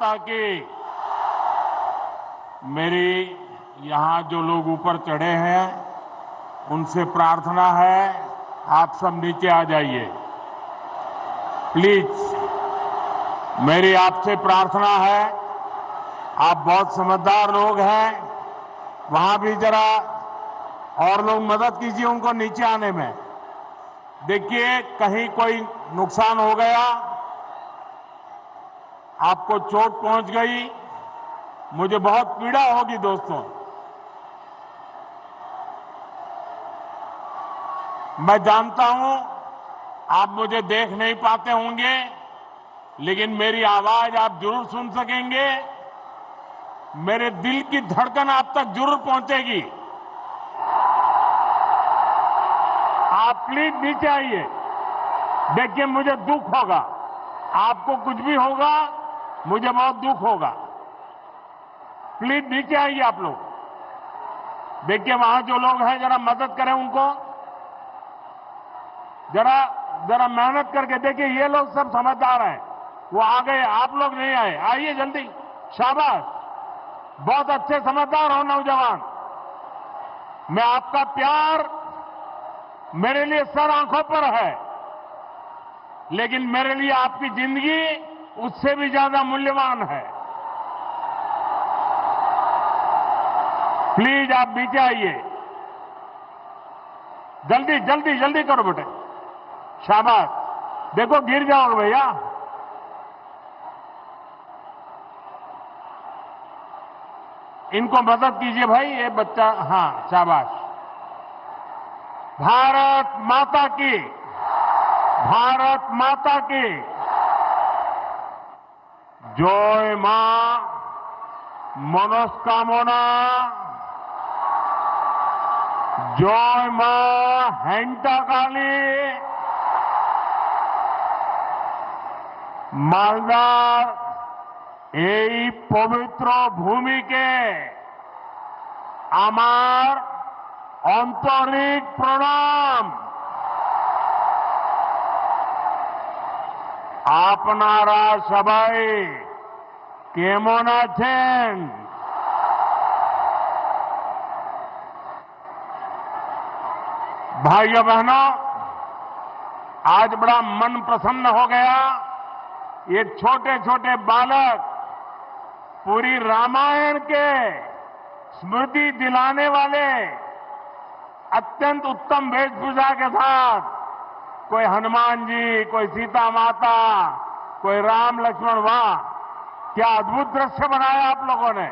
माता की। मेरी यहां जो लोग ऊपर चढ़े हैं उनसे प्रार्थना है, आप सब नीचे आ जाइए प्लीज। मेरी आपसे प्रार्थना है, आप बहुत समझदार लोग हैं, वहां भी जरा और लोग मदद कीजिए उनको नीचे आने में। देखिए कहीं कोई नुकसान हो गया, आपको चोट पहुंच गई, मुझे बहुत पीड़ा होगी दोस्तों। मैं जानता हूं आप मुझे देख नहीं पाते होंगे, लेकिन मेरी आवाज आप जरूर सुन सकेंगे, मेरे दिल की धड़कन आप तक जरूर पहुंचेगी। आप प्लीज नीचे आइए। देखिए मुझे दुख होगा, आपको कुछ भी होगा, मुझे बहुत दुख होगा। प्लीज नीचे आइए आप लोग। देखिए वहां जो लोग हैं जरा मदद करें उनको, जरा मेहनत करके। देखिए ये लोग सब समझदार हैं, वो आ गए, आप लोग नहीं आए, आइए जल्दी। शाबाश, बहुत अच्छे समझदार हो नौजवान। मैं आपका प्यार मेरे लिए सर आंखों पर है, लेकिन मेरे लिए आपकी जिंदगी उससे भी ज्यादा मूल्यवान है। प्लीज आप नीचे आइए, जल्दी जल्दी जल्दी करो बेटे। शाबाश, देखो गिर जाओगे भैया। इनको मदद कीजिए भाई, ये बच्चा। हाँ शाबाश। भारत माता की, भारत माता की जय। मां मनस्कामना, जय मां हेंटा काली। মালদার এই পবিত্র ভূমিকে আমার আন্তরিক প্রণাম। আপনারা সবাই কেমন আছেন? भाइयों बहनों, आज बड़ा मन प्रसन्न हो गया। ये छोटे छोटे बालक पूरी रामायण के स्मृति दिलाने वाले अत्यंत उत्तम वेशभूषा के साथ, कोई हनुमान जी, कोई सीता माता, कोई राम लक्ष्मण। वाह, क्या अद्भुत दृश्य बनाया आप लोगों ने।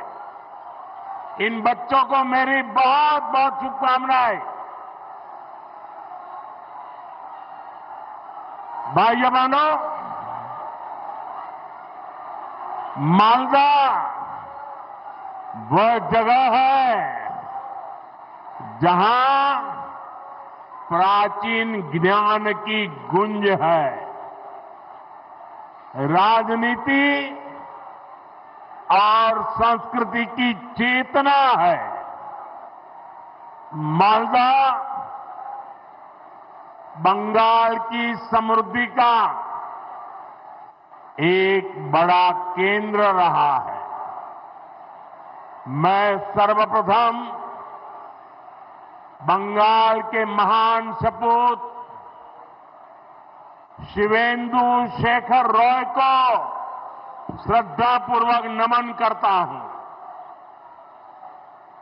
इन बच्चों को मेरी बहुत बहुत शुभकामनाएं। भाइयों बहनों, मालदा वह जगह है जहां प्राचीन ज्ञान की गुंज है, राजनीति और संस्कृति की चेतना है। मालदा बंगाल की समृद्धि का एक बड़ा केंद्र रहा है। मैं सर्वप्रथम बंगाल के महान सपूत शिवेंदु शेखर रॉय को श्रद्धापूर्वक नमन करता हूं,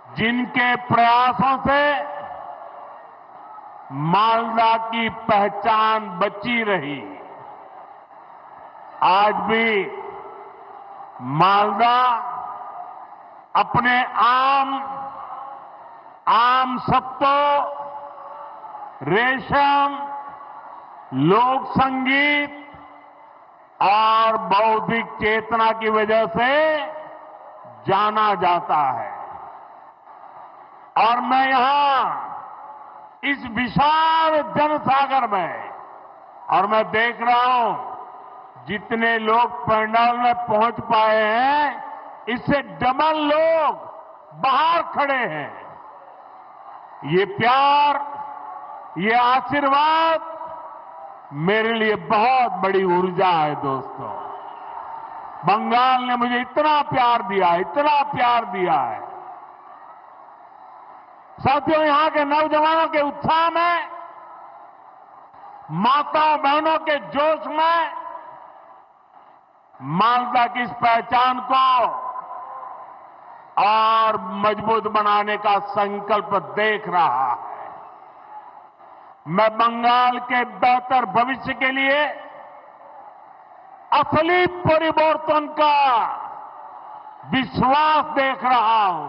जिनके प्रयासों से मालदा की पहचान बची रही। आज भी मालदा अपने आम सत्तों, रेशम, लोक संगीत और बौद्धिक चेतना की वजह से जाना जाता है। और मैं यहां इस विशाल जनसागर में, और मैं देख रहा हूं जितने लोग पंडाल में पहुंच पाए हैं, इससे डबल लोग बाहर खड़े हैं। ये प्यार, ये आशीर्वाद मेरे लिए बहुत बड़ी ऊर्जा है दोस्तों। बंगाल ने मुझे इतना प्यार दिया, इतना प्यार दिया है। साथियों, यहां के नौजवानों के उत्साह में, माताओं बहनों के जोश में मालदा की इस पहचान को और मजबूत बनाने का संकल्प देख रहा है। मैं बंगाल के बेहतर भविष्य के लिए असली परिवर्तन का विश्वास देख रहा हूं।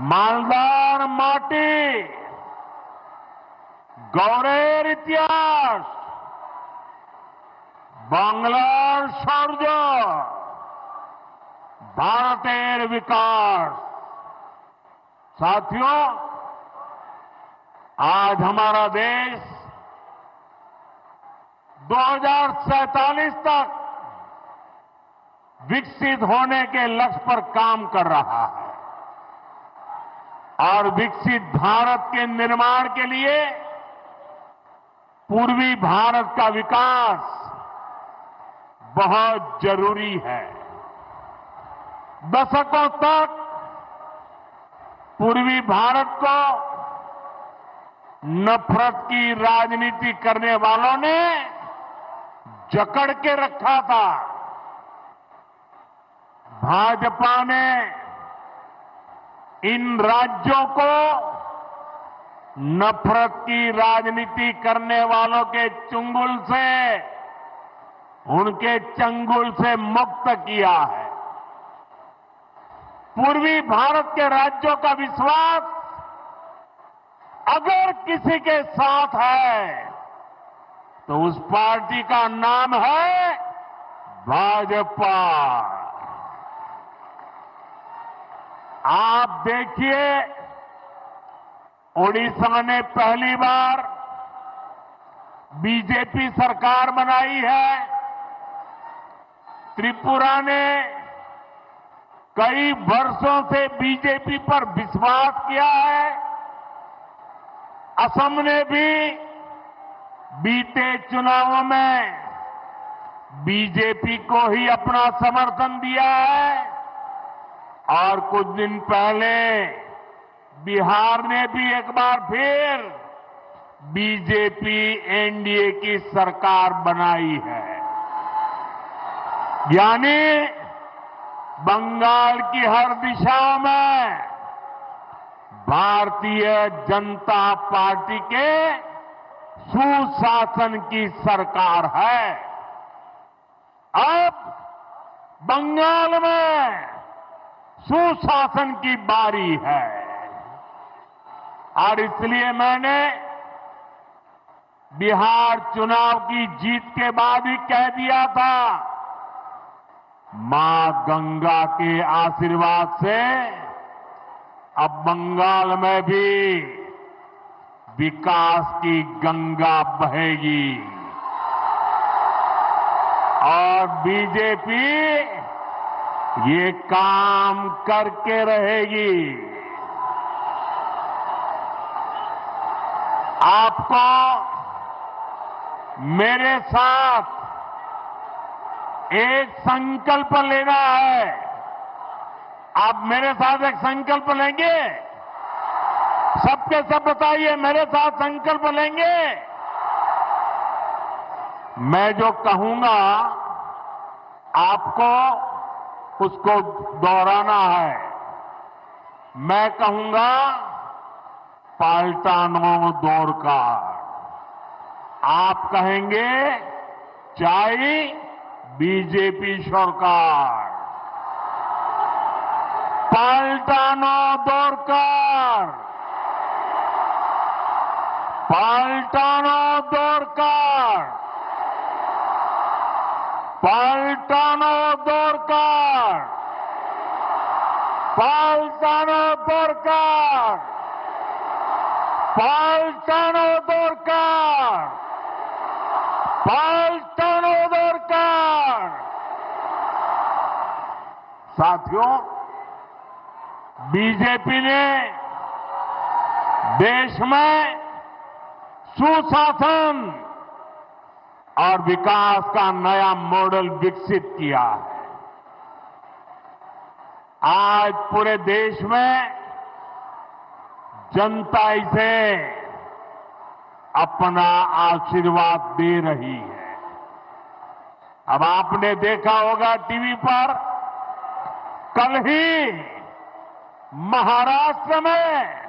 मालदार माटी, गौरेर इतिहास, बांग्लार शौर्य, भारतेर विकास। साथियों, आज हमारा देश 2047 तक विकसित होने के लक्ष्य पर काम कर रहा है और विकसित भारत के निर्माण के लिए पूर्वी भारत का विकास बहुत जरूरी है। दशकों तक पूर्वी भारत को नफरत की राजनीति करने वालों ने जकड़ के रखा था। भाजपा ने इन राज्यों को नफरत की राजनीति करने वालों के चंगुल से, उनके चंगुल से मुक्त किया है। पूर्वी भारत के राज्यों का विश्वास अगर किसी के साथ है तो उस पार्टी का नाम है भाजपा। आप देखिए, ओडिशा ने पहली बार बीजेपी सरकार बनाई है। त्रिपुरा ने कई वर्षों से बीजेपी पर विश्वास किया है। असम ने भी बीते चुनावों में बीजेपी को ही अपना समर्थन दिया है और कुछ दिन पहले बिहार ने भी एक बार फिर बीजेपी एनडीए की सरकार बनाई है। यानी बंगाल की हर दिशा में भारतीय जनता पार्टी के सुशासन की सरकार है। अब बंगाल में सुशासन की बारी है और इसलिए मैंने बिहार चुनाव की जीत के बाद ही कह दिया था, मां गंगा के आशीर्वाद से अब बंगाल में भी विकास की गंगा बहेगी और बीजेपी ये काम करके रहेगी। आपको मेरे साथ एक संकल्प लेना है। आप मेरे साथ एक संकल्प लेंगे? सबके सब बताइए, मेरे साथ संकल्प लेंगे? मैं जो कहूंगा आपको उसको दोहराना है। मैं कहूंगा पाल्टानो दोरकार, आप कहेंगे चाय बीजेपी सरकार। पाल्टानो दोरकार, पाल्टानो दोरकार, पाल्टानो दोरकार, पाल्टानो दोरकार, पाल्टानो दोरकार, पाल्टानो दोरकार। साथियों, बीजेपी ने देश में सुशासन, और विकास का नया मॉडल विकसित किया है। आज पूरे देश में जनता इसे अपना आशीर्वाद दे रही है। अब आपने देखा होगा टीवी पर, कल ही महाराष्ट्र में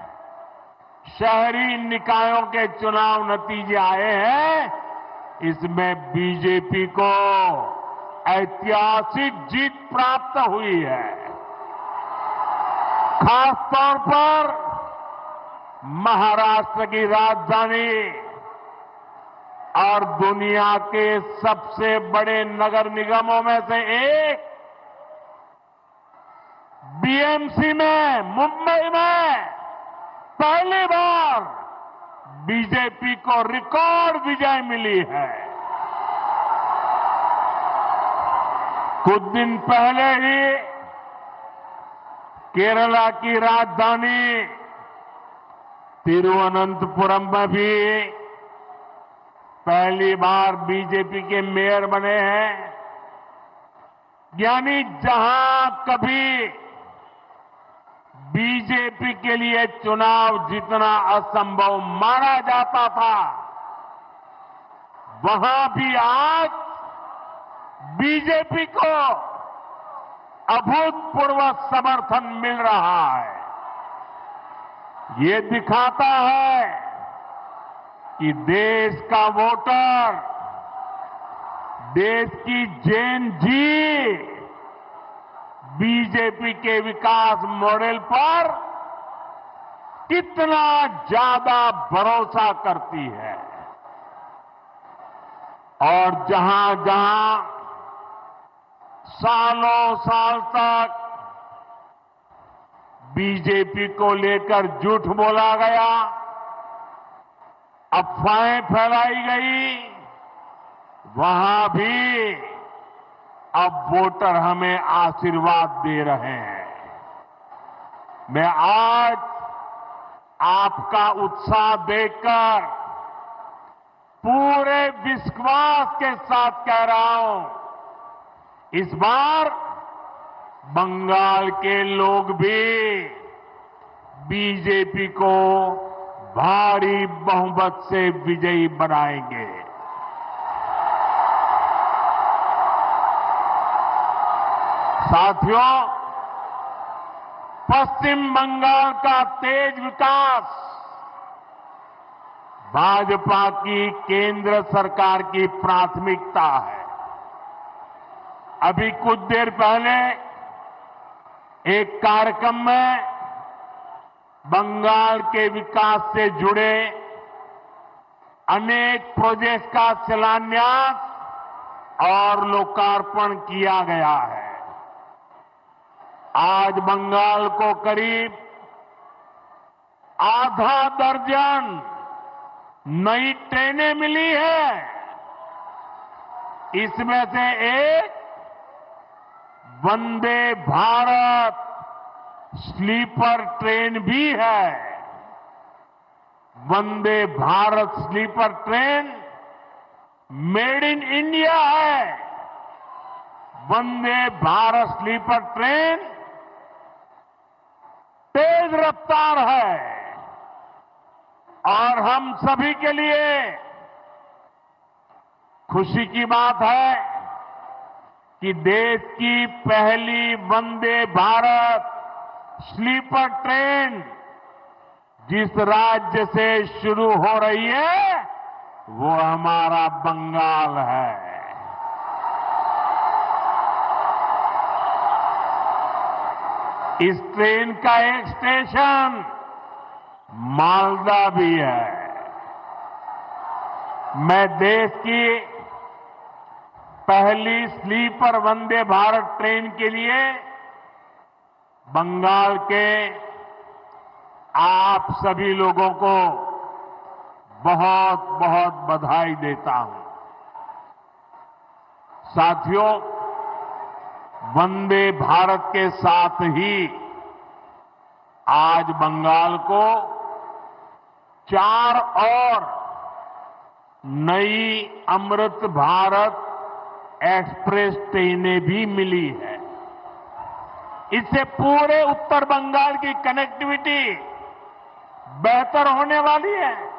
शहरी निकायों के चुनाव नतीजे आए हैं। इसमें बीजेपी को ऐतिहासिक जीत प्राप्त हुई है। खासतौर पर महाराष्ट्र की राजधानी और दुनिया के सबसे बड़े नगर निगमों में से एक बीएमसी में, मुंबई में पहली बार बीजेपी को रिकॉर्ड विजय मिली है। कुछ दिन पहले ही केरला की राजधानी तिरुवनंतपुरम में भी पहली बार बीजेपी के मेयर बने हैं। यानी जहां कभी बीजेपी के लिए चुनाव जीतना असंभव माना जाता था, वहां भी आज बीजेपी को अभूतपूर्व समर्थन मिल रहा है। ये दिखाता है कि देश का वोटर, देश की जेन जी बीजेपी के विकास मॉडल पर कितना ज्यादा भरोसा करती है। और जहां जहां सालों साल तक बीजेपी को लेकर झूठ बोला गया, अफवाहें फैलाई गई, वहां भी अब वोटर हमें आशीर्वाद दे रहे हैं। मैं आज आपका उत्साह देखकर पूरे विश्वास के साथ कह रहा हूं, इस बार बंगाल के लोग भी बीजेपी को भारी बहुमत से विजयी बनाएंगे। साथियों, पश्चिम बंगाल का तेज विकास भाजपा की केंद्र सरकार की प्राथमिकता है। अभी कुछ देर पहले एक कार्यक्रम में बंगाल के विकास से जुड़े अनेक प्रोजेक्ट का शिलान्यास और लोकार्पण किया गया है। आज बंगाल को करीब आधा दर्जन नई ट्रेनें मिली है। इसमें से एक वंदे भारत स्लीपर ट्रेन भी है। Vande Bharat sleeper train made in India है। वंदे भारत स्लीपर ट्रेन तेज रफ्तार है और हम सभी के लिए खुशी की बात है कि देश की पहली वंदे भारत स्लीपर ट्रेन जिस राज्य से शुरू हो रही है वो हमारा बंगाल है। इस ट्रेन का एक स्टेशन मालदा भी है। मैं देश की पहली स्लीपर वंदे भारत ट्रेन के लिए बंगाल के आप सभी लोगों को बहुत बहुत बधाई देता हूं। साथियों, वंदे भारत के साथ ही आज बंगाल को 4 और नई अमृत भारत एक्सप्रेस ट्रेनें भी मिली है। इससे पूरे उत्तर बंगाल की कनेक्टिविटी बेहतर होने वाली है।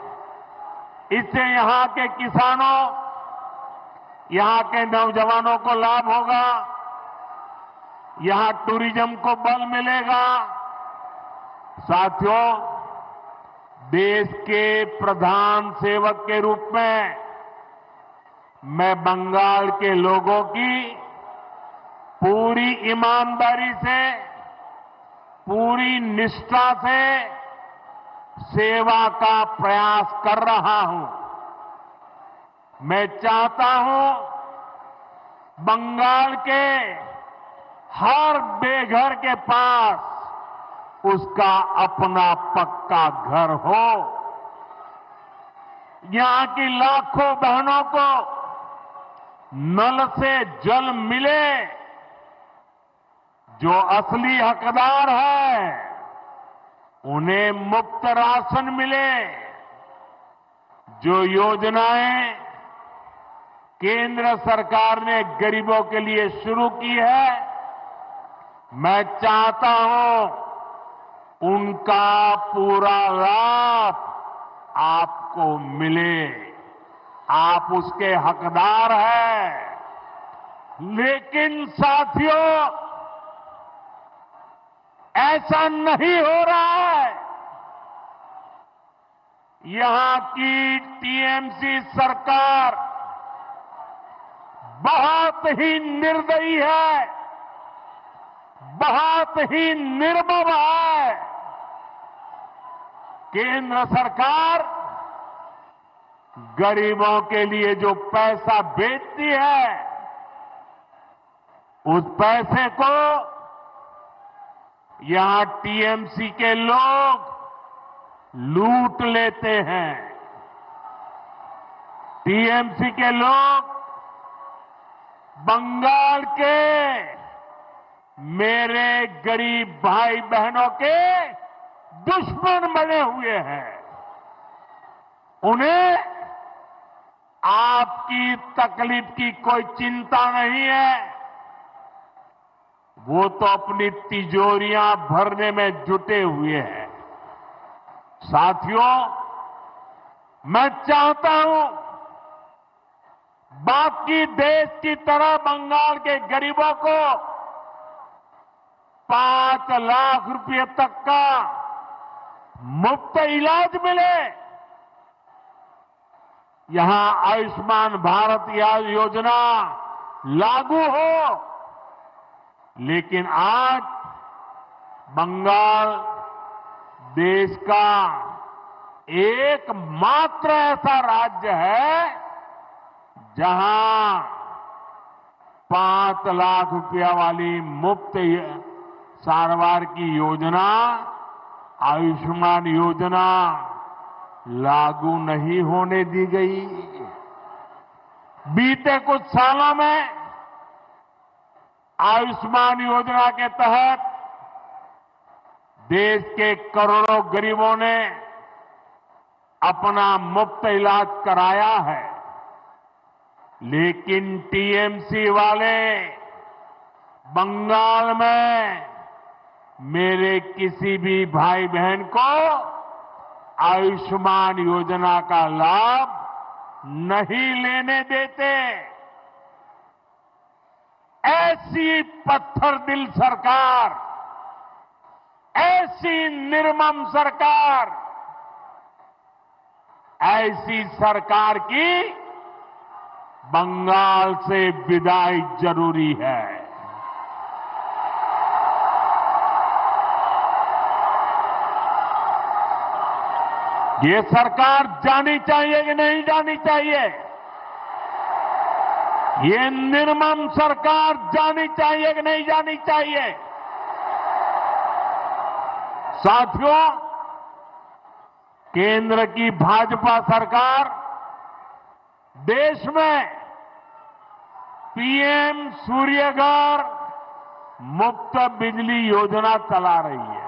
इससे यहां के किसानों, यहां के नौजवानों को लाभ होगा, यहां टूरिज्म को बल मिलेगा। साथियों, देश के प्रधान सेवक के रूप में मैं बंगाल के लोगों की पूरी ईमानदारी से, पूरी निष्ठा से सेवा का प्रयास कर रहा हूं। मैं चाहता हूं बंगाल के हर बेघर के पास उसका अपना पक्का घर हो। यहां की लाखों बहनों को नल से जल मिले। जो असली हकदार है उन्हें मुफ्त राशन मिले। जो योजनाएं केंद्र सरकार ने गरीबों के लिए शुरू की है, मैं चाहता हूं उनका पूरा लाभ आपको मिले। आप उसके हकदार हैं। लेकिन साथियों, ऐसा नहीं हो रहा है। यहां की टीएमसी सरकार बहुत ही निर्दयी है, बहुत ही निर्मम है। केंद्र सरकार गरीबों के लिए जो पैसा भेजती है, उस पैसे को यहां टीएमसी के लोग लूट लेते हैं। टीएमसी के लोग बंगाल के मेरे गरीब भाई बहनों के दुश्मन बने हुए हैं। उन्हें आपकी तकलीफ की कोई चिंता नहीं है। वो तो अपनी तिजोरियां भरने में जुटे हुए हैं। साथियों, मैं चाहता हूं बाकी देश की तरह बंगाल के गरीबों को 5 लाख रुपए तक का मुफ्त इलाज मिले। यहां आयुष्मान भारत योजना लागू हो। लेकिन आज बंगाल देश का एकमात्र ऐसा राज्य है जहां 5 लाख रुपया वाली मुफ्त सारवार की योजना, आयुष्मान योजना लागू नहीं होने दी गई। बीते कुछ सालों में आयुष्मान योजना के तहत देश के करोड़ों गरीबों ने अपना मुफ्त इलाज कराया है। लेकिन टीएमसी वाले बंगाल में मेरे किसी भी भाई बहन को आयुष्मान योजना का लाभ नहीं लेने देते। ऐसी पत्थर दिल सरकार, ऐसी निर्मम सरकार, ऐसी सरकार की बंगाल से विदाई जरूरी है। ये सरकार जानी चाहिए कि नहीं जानी चाहिए? ये निर्मम सरकार जानी चाहिए कि नहीं जानी चाहिए? साथियों, केंद्र की भाजपा सरकार देश में पीएम सूर्यघर मुफ्त बिजली योजना चला रही है।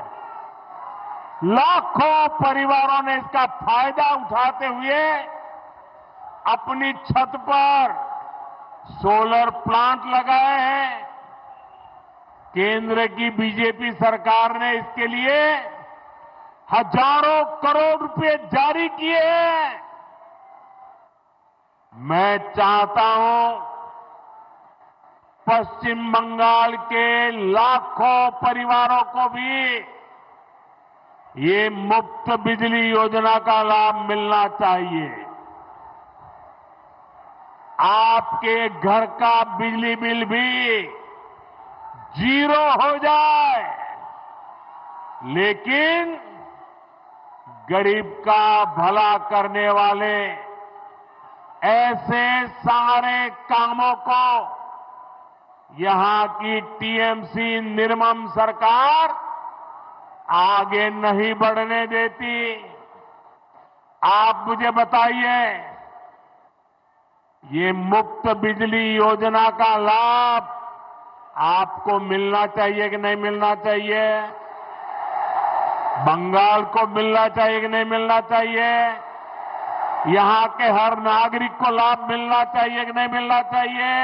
लाखों परिवारों ने इसका फायदा उठाते हुए अपनी छत पर सोलर प्लांट लगाए हैं। केंद्र की बीजेपी सरकार ने इसके लिए हजारों करोड़ रुपए जारी किए हैं। मैं चाहता हूं पश्चिम बंगाल के लाखों परिवारों को भी ये मुफ्त बिजली योजना का लाभ मिलना चाहिए। आपके घर का बिजली बिल भी जीरो हो जाए, लेकिन गरीब का भला करने वाले ऐसे सारे कामों को यहां की टीएमसी निर्मम सरकार आगे नहीं बढ़ने देती। आप मुझे बताइए, ये मुफ्त बिजली योजना का लाभ आपको मिलना चाहिए कि नहीं मिलना चाहिए? बंगाल को मिलना चाहिए कि नहीं मिलना चाहिए? यहां के हर नागरिक को लाभ मिलना चाहिए कि नहीं मिलना चाहिए?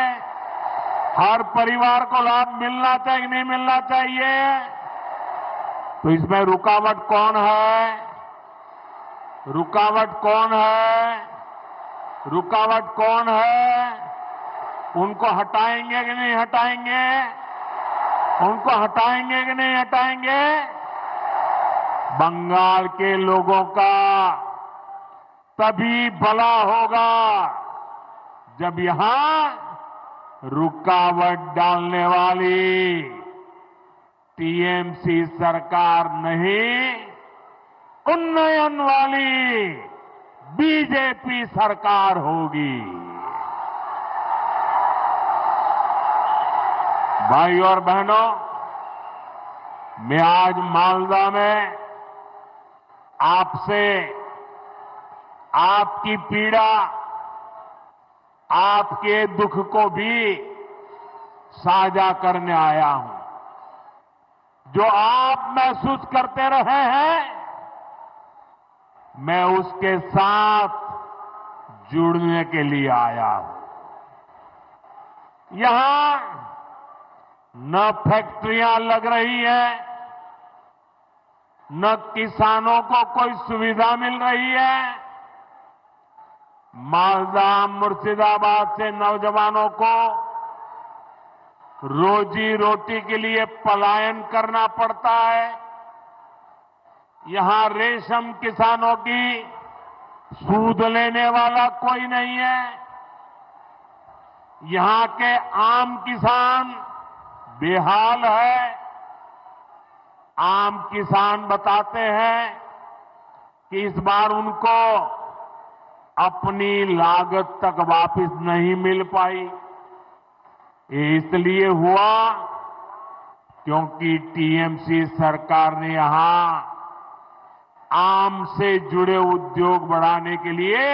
हर परिवार को लाभ मिलना चाहिए कि नहीं मिलना चाहिए? तो इसमें रुकावट कौन है? रुकावट कौन है? रुकावट कौन है? उनको हटाएंगे कि नहीं हटाएंगे? उनको हटाएंगे कि नहीं हटाएंगे? बंगाल के लोगों का तभी भला होगा जब यहां रुकावट डालने वाली टीएमसी सरकार नहीं, उन्नयन वाली बीजेपी सरकार होगी। भाई और बहनों, मैं आज मालदा में आपसे आपकी पीड़ा, आपके दुख को भी साझा करने आया हूं। जो आप महसूस करते रहे हैं, मैं उसके साथ जुड़ने के लिए आया हूं। यहां न फैक्ट्रियां लग रही हैं, न किसानों को कोई सुविधा मिल रही है। मालदा मुर्शिदाबाद से नौजवानों को रोजी रोटी के लिए पलायन करना पड़ता है। यहां रेशम किसानों की सूद लेने वाला कोई नहीं है। यहां के आम किसान बेहाल है। आम किसान बताते हैं कि इस बार उनको अपनी लागत तक वापस नहीं मिल पाई। ये इसलिए हुआ क्योंकि टीएमसी सरकार ने यहां आम से जुड़े उद्योग बढ़ाने के लिए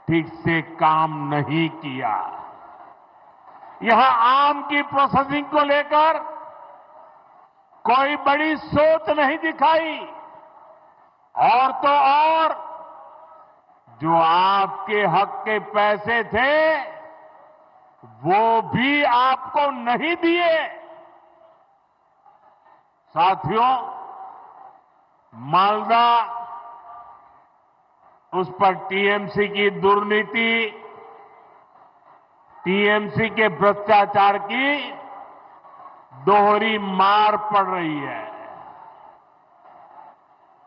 ठीक से काम नहीं किया। यहां आम की प्रोसेसिंग को लेकर कोई बड़ी सोच नहीं दिखाई। और तो और जो आपके हक के पैसे थे वो भी आपको नहीं दिए। साथियों, मालदा उस पर टीएमसी की दुर्नीति, टीएमसी के भ्रष्टाचार की दोहरी मार पड़ रही है।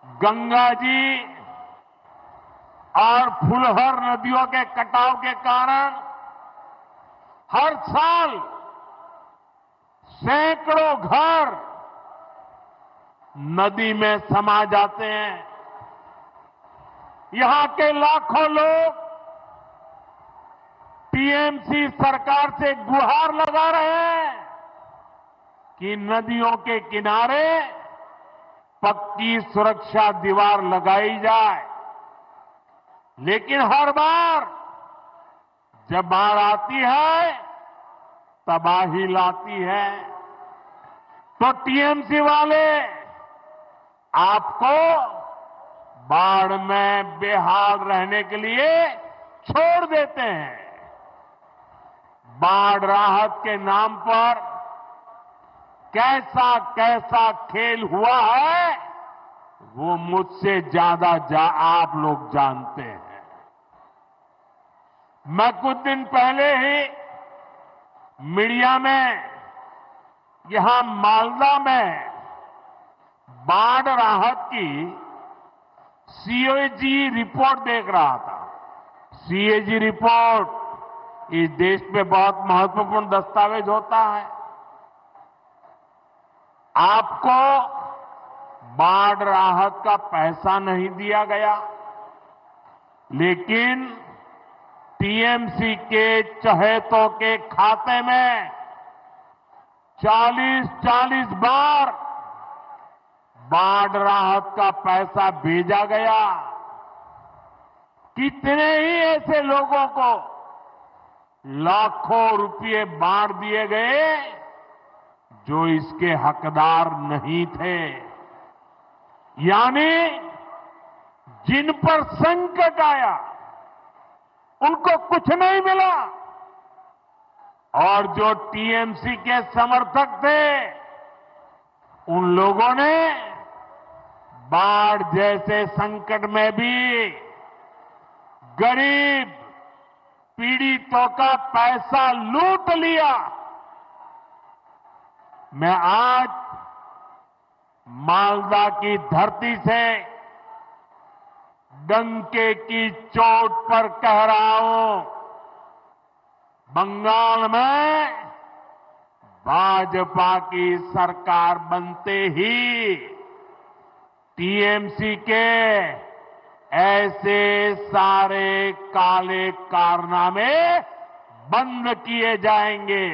गंगा जी और फुलहर नदियों के कटाव के कारण हर साल सैकड़ों घर नदी में समा जाते हैं। यहां के लाखों लोग टीएमसी सरकार से गुहार लगा रहे हैं कि नदियों के किनारे पक्की सुरक्षा दीवार लगाई जाए। लेकिन हर बार जब बाढ़ आती है तबाही लाती है। तो टीएमसी वाले आपको बाढ़ में बेहाल रहने के लिए छोड़ देते हैं। बाढ़ राहत के नाम पर कैसा कैसा खेल हुआ है वो मुझसे ज्यादा आप लोग जानते हैं। मैं कुछ दिन पहले ही मीडिया में यहां मालदा में बाढ़ राहत की सीएजी रिपोर्ट देख रहा था। सीएजी रिपोर्ट इस देश में बहुत महत्वपूर्ण दस्तावेज होता है। आपको बाढ़ राहत का पैसा नहीं दिया गया, लेकिन टीएमसी के चहेतों के खाते में 40-40 बार बाढ़ राहत का पैसा भेजा गया। कितने ही ऐसे लोगों को लाखों रुपए बांट दिए गए जो इसके हकदार नहीं थे। यानी जिन पर संकट आया उनको कुछ नहीं मिला, और जो टीएमसी के समर्थक थे उन लोगों ने बाढ़ जैसे संकट में भी गरीब पीड़ितों का पैसा लूट लिया। मैं आज मालदा की धरती से डंके की चोट पर कह रहा हूं, बंगाल में भाजपा की सरकार बनते ही टीएमसी के ऐसे सारे काले कारनामे बंद किए जाएंगे।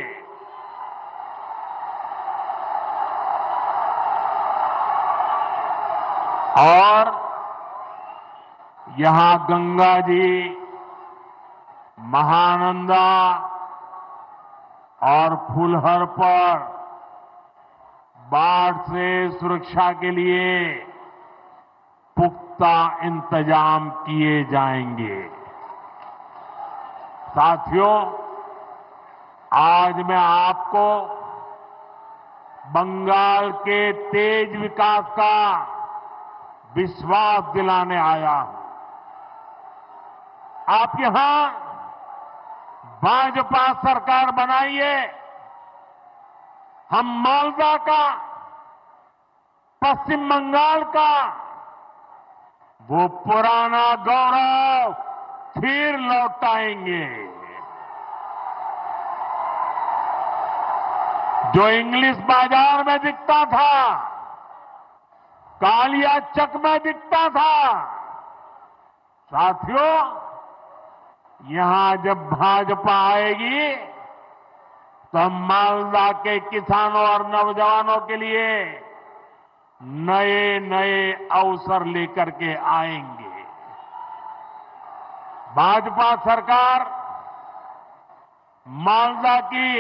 और यहां गंगा जी, महानंदा और फुलहर पर बाढ़ से सुरक्षा के लिए पुख्ता इंतजाम किए जाएंगे। साथियों, आज मैं आपको बंगाल के तेज विकास का विश्वास दिलाने आया हूं। आप यहां भाजपा सरकार बनाइए। हम मालदा का, पश्चिम बंगाल का वो पुराना गौरव फिर लौटाएंगे। जो इंग्लिश बाजार में दिखता था, कालिया चक में दिखता था, साथियों यहां जब भाजपा आएगी तो हम मालदा के किसानों और नौजवानों के लिए नए नए अवसर लेकर के आएंगे। भाजपा सरकार मालदा की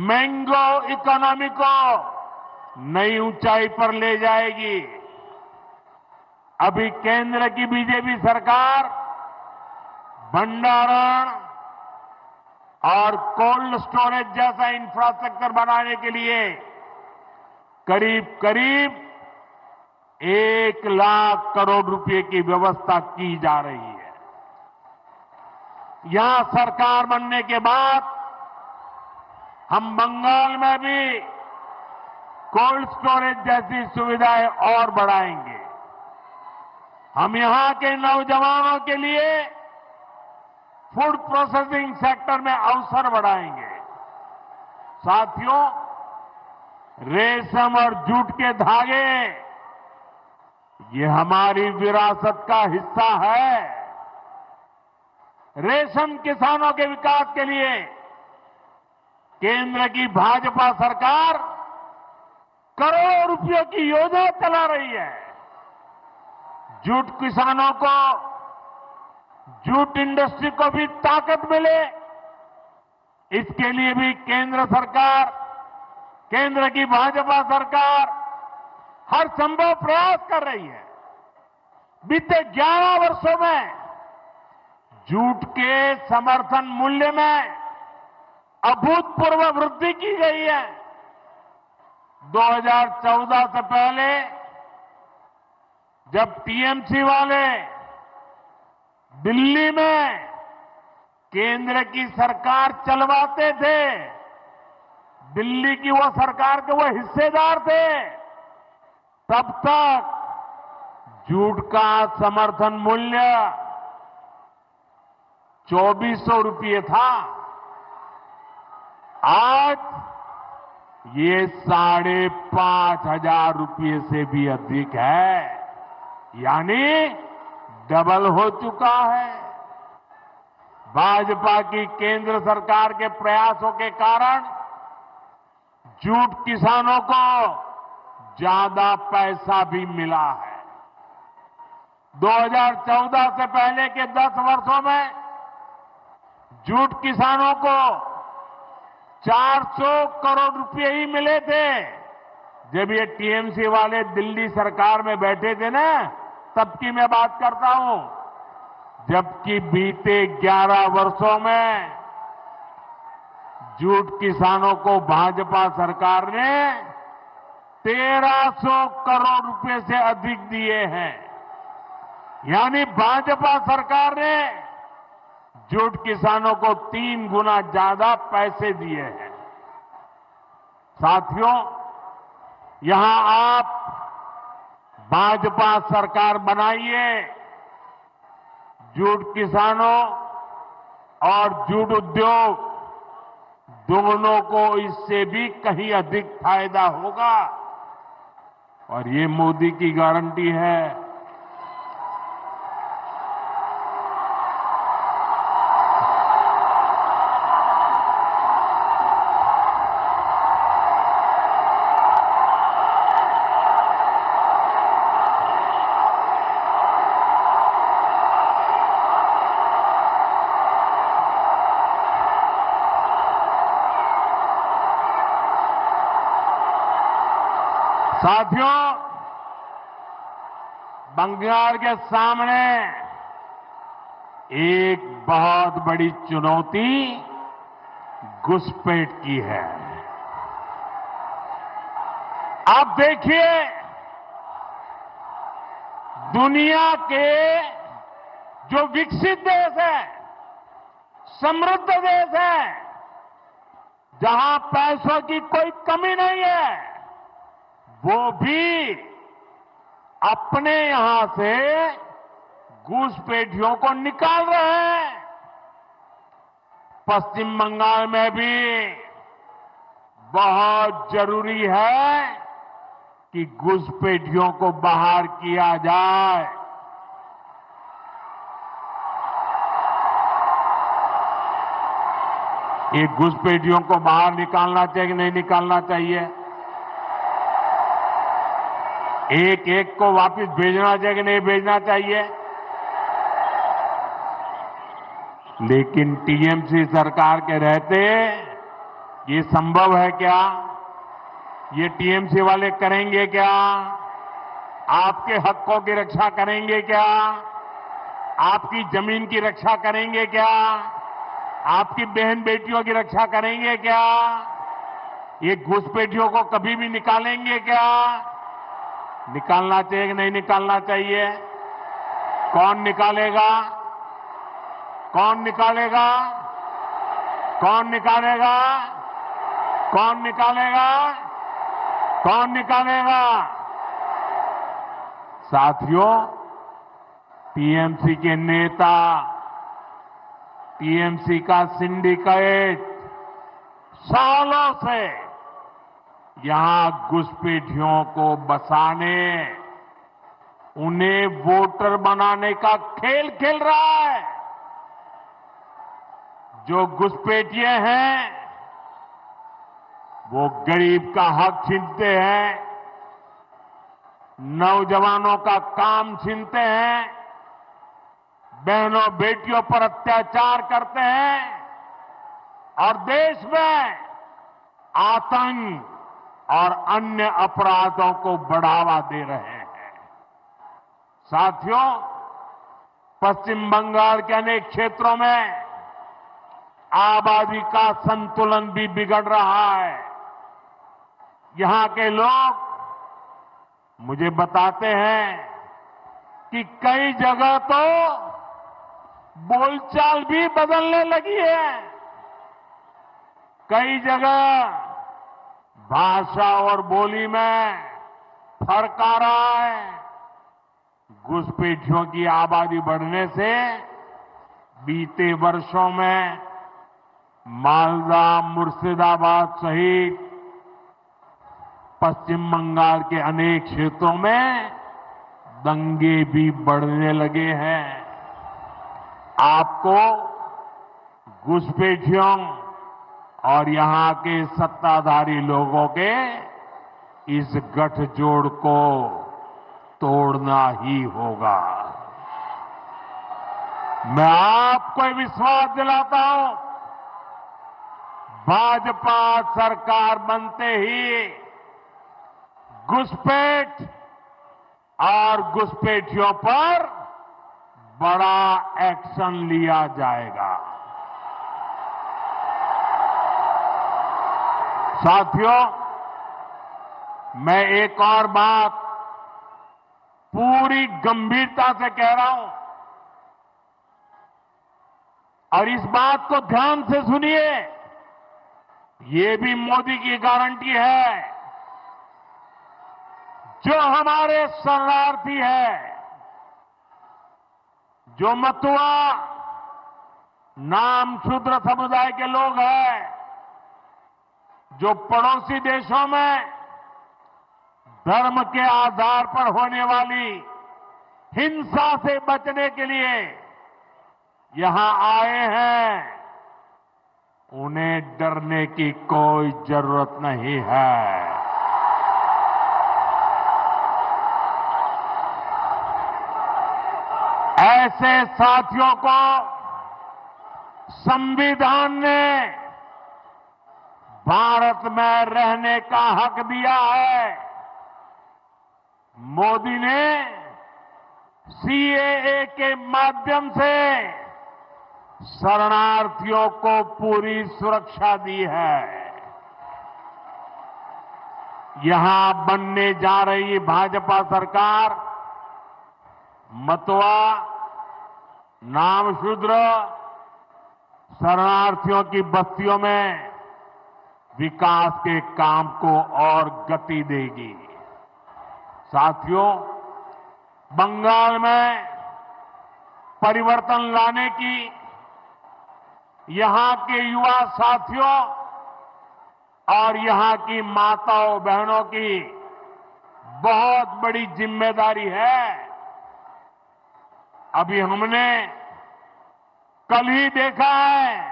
मैंगो इकोनॉमी को नई ऊंचाई पर ले जाएगी। अभी केंद्र की बीजेपी सरकार भंडारण और कोल्ड स्टोरेज जैसा इंफ्रास्ट्रक्चर बनाने के लिए करीब करीब 1 लाख करोड़ रुपए की व्यवस्था की जा रही है। यहां सरकार बनने के बाद हम बंगाल में भी कोल्ड स्टोरेज जैसी सुविधाएं और बढ़ाएंगे। हम यहां के नौजवानों के लिए फूड प्रोसेसिंग सेक्टर में अवसर बढ़ाएंगे। साथियों, रेशम और जूट के धागे ये हमारी विरासत का हिस्सा है। रेशम किसानों के विकास के लिए केंद्र की भाजपा सरकार करोड़ों रुपयों की योजना चला रही है। जूट किसानों को, जूट इंडस्ट्री को भी ताकत मिले, इसके लिए भी केंद्र सरकार, केंद्र की भाजपा सरकार हर संभव प्रयास कर रही है। बीते 11 वर्षों में जूट के समर्थन मूल्य में अभूतपूर्व वृद्धि की गई है। 2014 से पहले जब टीएमसी वाले दिल्ली में केंद्र की सरकार चलवाते थे, दिल्ली की वो सरकार के वो हिस्सेदार थे, तब तक जूट का समर्थन मूल्य 2400 रुपये था। आज ये 5,500 रुपये से भी अधिक है, यानी डबल हो चुका है। भाजपा की केंद्र सरकार के प्रयासों के कारण जूट किसानों को ज्यादा पैसा भी मिला है। 2014 से पहले के 10 वर्षों में जूट किसानों को 400 करोड़ रुपए ही मिले थे। जब ये टीएमसी वाले दिल्ली सरकार में बैठे थे ना, तब की मैं बात करता हूं। जबकि बीते 11 वर्षों में जूट किसानों को भाजपा सरकार ने 1300 करोड़ रुपए से अधिक दिए हैं। यानी भाजपा सरकार ने जूट किसानों को 3 गुना ज्यादा पैसे दिए हैं। साथियों, यहां आप भाजपा सरकार बनाइए, जूट किसानों और जूट उद्योग दोनों को इससे भी कहीं अधिक फायदा होगा, और ये मोदी की गारंटी है। साथियों, बंगाल के सामने एक बहुत बड़ी चुनौती घुसपैठ की है। आप देखिए, दुनिया के जो विकसित देश है, समृद्ध देश है, जहां पैसों की कोई कमी नहीं है, वो भी अपने यहां से घुसपैठियों को निकाल रहे हैं। पश्चिम बंगाल में भी बहुत जरूरी है कि घुसपैठियों को बाहर किया जाए। ये घुसपैठियों को बाहर निकालना चाहिए कि नहीं निकालना चाहिए? एक एक को वापस भेजना चाहिए कि नहीं भेजना चाहिए? लेकिन टीएमसी सरकार के रहते ये संभव है क्या? ये टीएमसी वाले करेंगे क्या? आपके हकों की रक्षा करेंगे क्या? आपकी जमीन की रक्षा करेंगे क्या? आपकी बहन बेटियों की रक्षा करेंगे क्या? ये घुसपैठियों को कभी भी निकालेंगे क्या? निकालना चाहिए कि नहीं निकालना चाहिए? कौन निकालेगा? कौन निकालेगा? कौन निकालेगा? कौन निकालेगा? कौन निकालेगा? साथियों, टीएमसी के नेता, टीएमसी का सिंडिकेट सालों से यहां घुसपैठियों को बसाने, उन्हें वोटर बनाने का खेल खेल रहा है। जो घुसपैठिए हैं वो गरीब का हक छीनते हैं, नौजवानों का काम छीनते हैं, बहनों बेटियों पर अत्याचार करते हैं और देश में आतंक और अन्य अपराधों को बढ़ावा दे रहे हैं। साथियों, पश्चिम बंगाल के अनेक क्षेत्रों में आबादी का संतुलन भी बिगड़ रहा है। यहां के लोग मुझे बताते हैं कि कई जगह तो बोलचाल भी बदलने लगी है। कई जगह भाषा और बोली में फर्क आ रहा है। घुसपैठियों की आबादी बढ़ने से बीते वर्षों में मालदा, मुर्शिदाबाद सहित पश्चिम बंगाल के अनेक क्षेत्रों में दंगे भी बढ़ने लगे हैं। आपको घुसपैठियों और यहां के सत्ताधारी लोगों के इस गठजोड़ को तोड़ना ही होगा। मैं आपको विश्वास दिलाता हूं, भाजपा सरकार बनते ही घुसपैठ और घुसपैठियों पर बड़ा एक्शन लिया जाएगा। साथियों, मैं एक और बात पूरी गंभीरता से कह रहा हूं और इस बात को ध्यान से सुनिए। ये भी मोदी की गारंटी है। जो हमारे शरणार्थी है, जो मतुआ नाम शूद्र समुदाय के लोग हैं, जो पड़ोसी देशों में धर्म के आधार पर होने वाली हिंसा से बचने के लिए यहां आए हैं, उन्हें डरने की कोई जरूरत नहीं है। ऐसे साथियों को संविधान ने भारत में रहने का हक दिया है। मोदी ने सीएए के माध्यम से शरणार्थियों को पूरी सुरक्षा दी है। यहां बनने जा रही भाजपा सरकार मतुआ, नामशूद्र, शरणार्थियों की बस्तियों में विकास के काम को और गति देगी। साथियों, बंगाल में परिवर्तन लाने की यहां के युवा साथियों और यहां की माताओं बहनों की बहुत बड़ी जिम्मेदारी है। अभी हमने कल ही देखा है,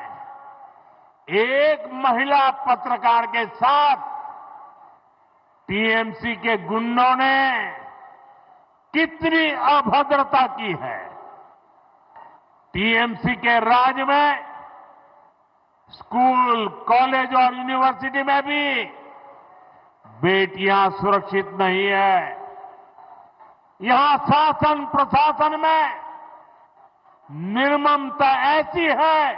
एक महिला पत्रकार के साथ टीएमसी के गुंडों ने कितनी अभद्रता की है। टीएमसी के राज में स्कूल, कॉलेज और यूनिवर्सिटी में भी बेटियां सुरक्षित नहीं है। यहां शासन प्रशासन में निर्ममता ऐसी है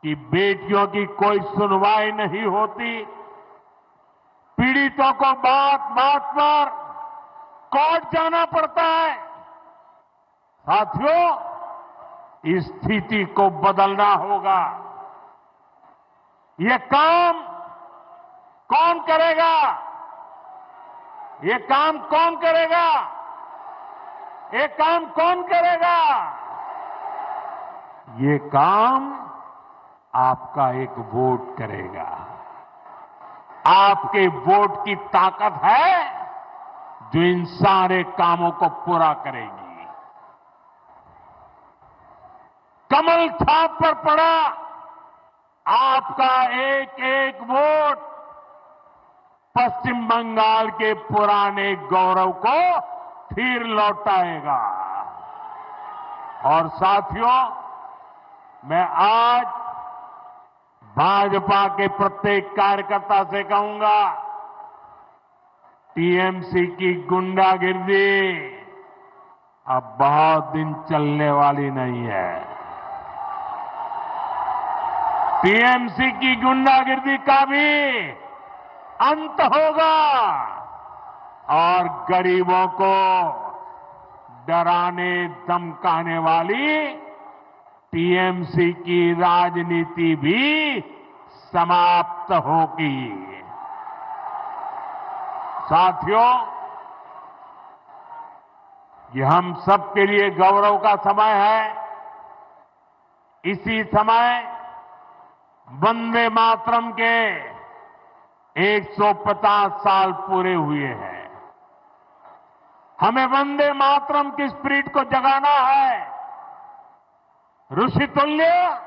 कि बेटियों की कोई सुनवाई नहीं होती। पीड़ितों को बात बात पर कोर्ट जाना पड़ता है। साथियों, इस स्थिति को बदलना होगा। ये काम कौन करेगा? ये काम कौन करेगा? ये काम कौन करेगा? ये काम आपका एक वोट करेगा। आपके वोट की ताकत है जो इन सारे कामों को पूरा करेगी। कमल छाप पर पड़ा आपका एक एक वोट पश्चिम बंगाल के पुराने गौरव को फिर लौटाएगा। और साथियों, मैं आज भाजपा के प्रत्येक कार्यकर्ता से कहूंगा, टीएमसी की गुंडागिर्दी, अब बहुत दिन चलने वाली नहीं है। टीएमसी की गुंडागिर्दी का भी अंत होगा और गरीबों को डराने धमकाने वाली टीएमसी की राजनीति भी समाप्त होगी। साथियों, ये हम सबके लिए गौरव का समय है। इसी समय वंदे मातरम के 150 साल पूरे हुए हैं। हमें वंदे मातरम की स्पिरिट को जगाना है। ऋषितुल्य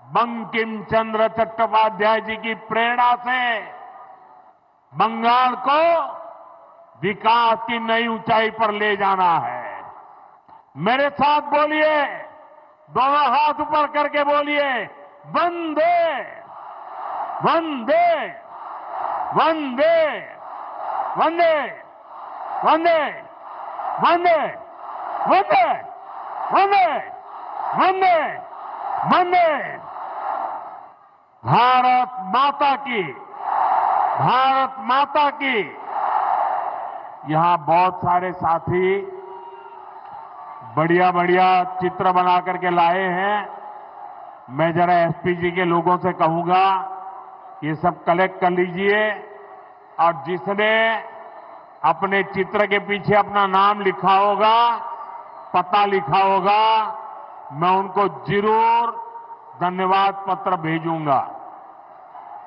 बंकिम चंद्र चट्टोपाध्याय जी की प्रेरणा से बंगाल को विकास की नई ऊंचाई पर ले जाना है। मेरे साथ बोलिए, दोनों हाथ ऊपर करके बोलिए, वंदे वंदे वंदे वंदे वंदे वंदे वंदे वंदे वंदे वंदे। भारत माता की, भारत माता की। यहां बहुत सारे साथी बढ़िया बढ़िया चित्र बना करके लाए हैं। मैं जरा एसपीजी के लोगों से कहूंगा ये सब कलेक्ट कर लीजिए और जिसने अपने चित्र के पीछे अपना नाम लिखा होगा, पता लिखा होगा, मैं उनको जरूर धन्यवाद पत्र भेजूंगा।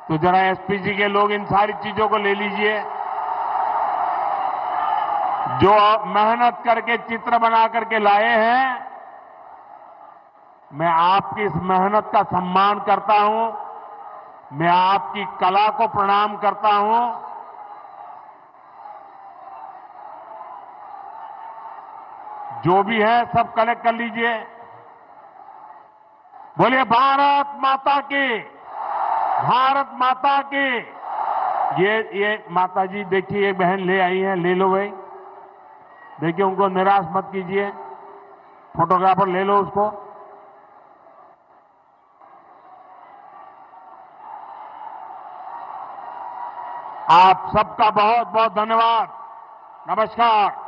तो जरा एसपीजी के लोग इन सारी चीजों को ले लीजिए। जो मेहनत करके चित्र बना करके लाए हैं, मैं आपकी इस मेहनत का सम्मान करता हूं। मैं आपकी कला को प्रणाम करता हूं। जो भी है सब कलेक्ट कर लीजिए। बोलिए भारत माता की, भारत माता की। ये माता जी देखिए, एक बहन ले आई है, ले लो भाई। देखिए उनको निराश मत कीजिए, फोटोग्राफर ले लो उसको। आप सबका बहुत बहुत धन्यवाद। नमस्कार।